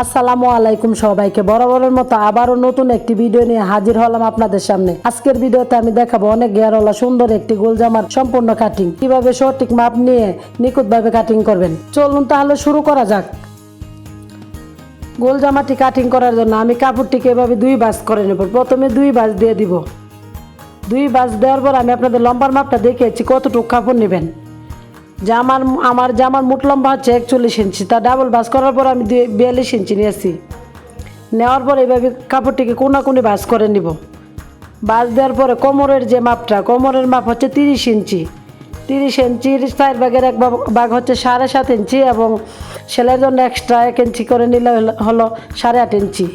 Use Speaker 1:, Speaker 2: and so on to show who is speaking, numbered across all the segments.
Speaker 1: আসসালামু আলাইকুম সবাইকে বরাবরের মতো আবারও নতুন একটি ভিডিও নিয়ে হাজির হলাম আপনাদের সামনে। আজকের ভিডিওতে আমি দেখাবো অনেক ঘেরওয়ালা সুন্দর একটি গোল জামার সম্পূর্ণ কাটিং, কিভাবে সঠিক মাপ নিয়ে নিখুঁতভাবে কাটিং করবেন। চলুন তাহলে শুরু করা যাক। গোল জামাটি কাটিং করার জন্য আমি কাপড়টিকে এভাবে দুই ভাঁজ করে নেব। প্রথমে দুই ভাঁজ দিয়ে দিব। দুই ভাঁজ দেওয়ার পর আমি আপনাদের লম্বার মাপটা দেখিয়েছি কতটুকু কাপড় নেবেন। আমার জামার মোট লম্বা হচ্ছে 41 ইঞ্চি, তা ডাবল ভাঁজ করার পর আমি 42 ইঞ্চি নিয়েছি। নেওয়ার পর এইভাবে কাপড়টিকে কোনাকুনি ভাঁজ করে নিব। ভাঁজ দেওয়ার পরে কোমরের যে মাপটা, কোমরের মাপ হচ্ছে 30 ইঞ্চি। 30 ইঞ্চির 4 ভাগের 1 ভাগ হচ্ছে 7.5 ইঞ্চি, এবং সেলাইয়ের জন্য এক্সট্রা 1 ইঞ্চি করে নিলে হলো 8.5 ইঞ্চি।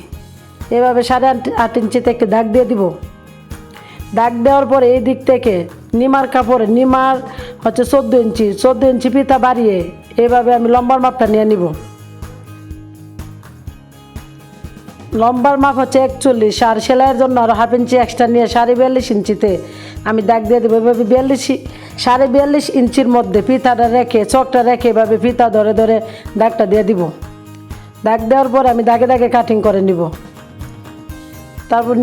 Speaker 1: এভাবে 8.5 ইঞ্চিতে একটি দাগ দিয়ে দিব। দাগ দেওয়ার পরে এই দিক থেকে নিমার কাপড়ে, নিমার হচ্ছে 14 ইঞ্চি ফিতা বাড়িয়ে এভাবে আমি লম্বার মাপটা নিয়ে নিব। লম্বার মাপ হচ্ছে 41, আর সেলাইয়ের জন্য আরও 1/2 ইঞ্চি এক্সট্রা নিয়ে 42.5 ইঞ্চিতে আমি দাগ দিয়ে দেবো। এভাবে 42 ইঞ্চির মধ্যে ফিতাটা রেখে, চকটা রেখে এভাবে ফিতা ধরে ধরে দাগটা দিয়ে দিব। দাগ দেওয়ার পর আমি দাগে দাগে কাটিং করে নিব। তারপর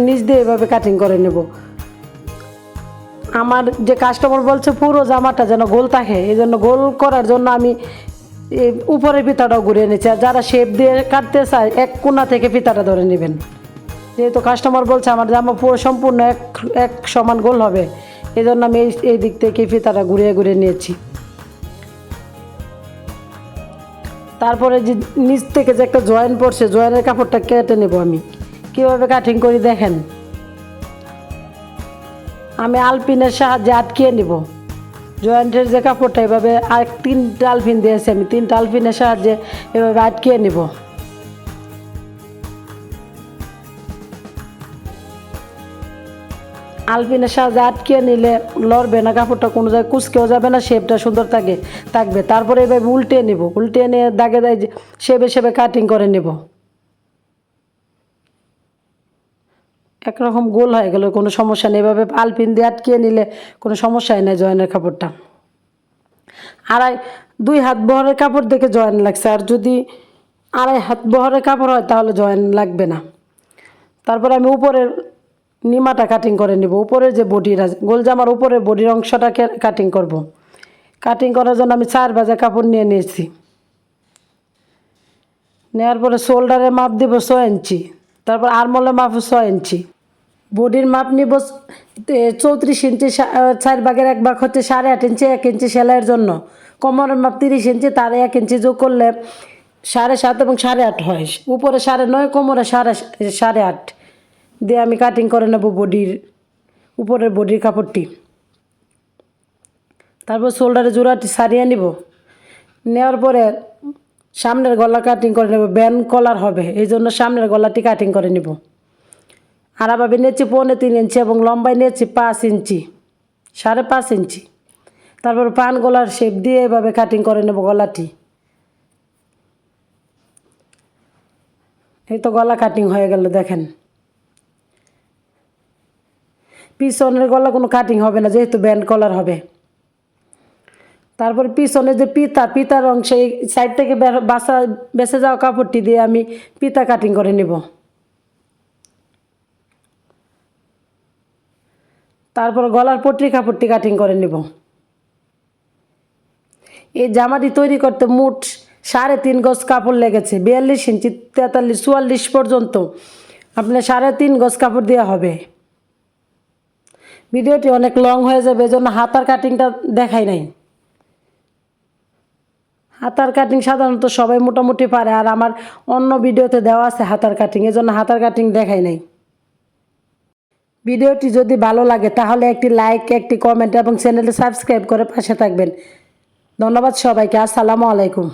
Speaker 1: নিচ দিয়ে এভাবে কাটিং করে নেব। আমার যে কাস্টমার বলছে পুরো জামাটা যেন গোল থাকে, এই জন্য গোল করার জন্য আমি উপরের ফিতাটাও ঘুরিয়ে নিচ্ছি। আর যারা শেপ দিয়ে কাটতে চায় এক কোণা থেকে ফিতাটা ধরে নেবেন। যেহেতু কাস্টমার বলছে আমার জামা পুরো সম্পূর্ণ এক সমান গোল হবে, এই জন্য আমি এই দিক থেকে ফিতাটা ঘুরিয়ে ঘুরিয়ে নিয়েছি। তারপরে যে নিচ থেকে যে একটা জয়েন পড়ছে, জয়েনের কাপড়টা কেটে নেব। আমি কীভাবে কাটিং করি দেখেন। আমি আলপিনের সাহায্যে আটকিয়ে নিব জয়েন্টের যে কাপড়টা। এভাবে আর 3টা আলপিন দিয়েছি আমি, 3টা আলপিনের সাহায্যে এভাবে আটকিয়ে নিব। আলপিনের সাহায্যে আটকিয়ে নিলে লড়বে না কাপড়টা, কোনো জায়গায় কুচকেও যাবে না, শেপটা সুন্দর থাকবে। তারপরে এভাবে উল্টিয়ে নিব। উল্টিয়ে নিয়ে দাগে দাগে শেপে কাটিং করে নেব। একরকম গোল হয়ে গেল, কোনো সমস্যা নেই। এভাবে আলপিন দিয়ে আটকিয়ে নিলে কোনো সমস্যাই নেই জয়েনের কাপড়টা। 2 হাত বহরের কাপড় দেখে জয়েন লাগছে, আর যদি 2.5 হাত বহরের কাপড় হয় তাহলে জয়েন লাগবে না। তারপর আমি উপরের নিমাটা কাটিং করে নিব। উপরের যে বডির আছে, গোল জামার উপরের বডির অংশটাকে কাটিং করব। কাটিং করার জন্য আমি 4 ভাঁজা কাপড় নিয়ে নিয়েছি। নেওয়ার পরে শোল্ডারের মাপ দিব 6 ইঞ্চি। তারপর আর্মলের মাপ 6 ইঞ্চি। বডির মাপ নিব 34 ইঞ্চি। 4 ভাগের 1 ভাগ হচ্ছে 8.5 ইঞ্চি, 1 ইঞ্চি সেলাইয়ের জন্য। কোমরের মাপ 30 ইঞ্চি, তার 1 ইঞ্চি যোগ করলে 7.5 এবং 8.5 হয়। উপরে 9.5, কোমরে 8.5 দিয়ে আমি কাটিং করে নেব উপরের বডির কাপড়টি। তারপর শোল্ডারে জোড়াটি সারিয়ে নিব। নেওয়ার পরে সামনের গলা কাটিং করে নেব। ব্যান্ড কলার হবে, এই জন্য সামনের গলাটি কাটিং করে নিব। আড়াভাবে নিয়েছি 3.25 ইঞ্চি, এবং লম্বায় নিয়েছি 5 ইঞ্চি, 5.5 ইঞ্চি। তারপর পান গলার শেপ দিয়ে এভাবে কাটিং করে নেব গলাটি। এই তো গলা কাটিং হয়ে গেল দেখেন। পিছনের গলা কোনো কাটিং হবে না, যেহেতু ব্যান্ড কলার হবে। তারপর পিছনে যে পিতার অংশে সাইড থেকে বেঁচে যাওয়া কাপড়টি দিয়ে আমি পিতা কাটিং করে নেব। তারপর গলার পট্টির কাপড়টি কাটিং করে নেব। এই জামাটি তৈরি করতে মোট 3.5 গজ কাপড় লেগেছে। 42 ইঞ্চি 43, 44 পর্যন্ত আপনার 3.5 গজ কাপড় দেওয়া হবে। ভিডিওটি অনেক লং হয়ে যাবে, এজন্য হাতার কাটিংটা দেখাই নাই। হাতার কাটিং সাধারণত সবাই মোটামুটি পারে, আর আমার অন্য ভিডিওতে দেওয়া আছে হাতার কাটিং, এজন্য হাতার কাটিং দেখাই নাই। ভিডিওটি যদি ভালো লাগে তাহলে একটি লাইক, একটি কমেন্ট এবং চ্যানেলটি সাবস্ক্রাইব করে পাশে থাকবেন। ধন্যবাদ সবাইকে। আসসালামু আলাইকুম।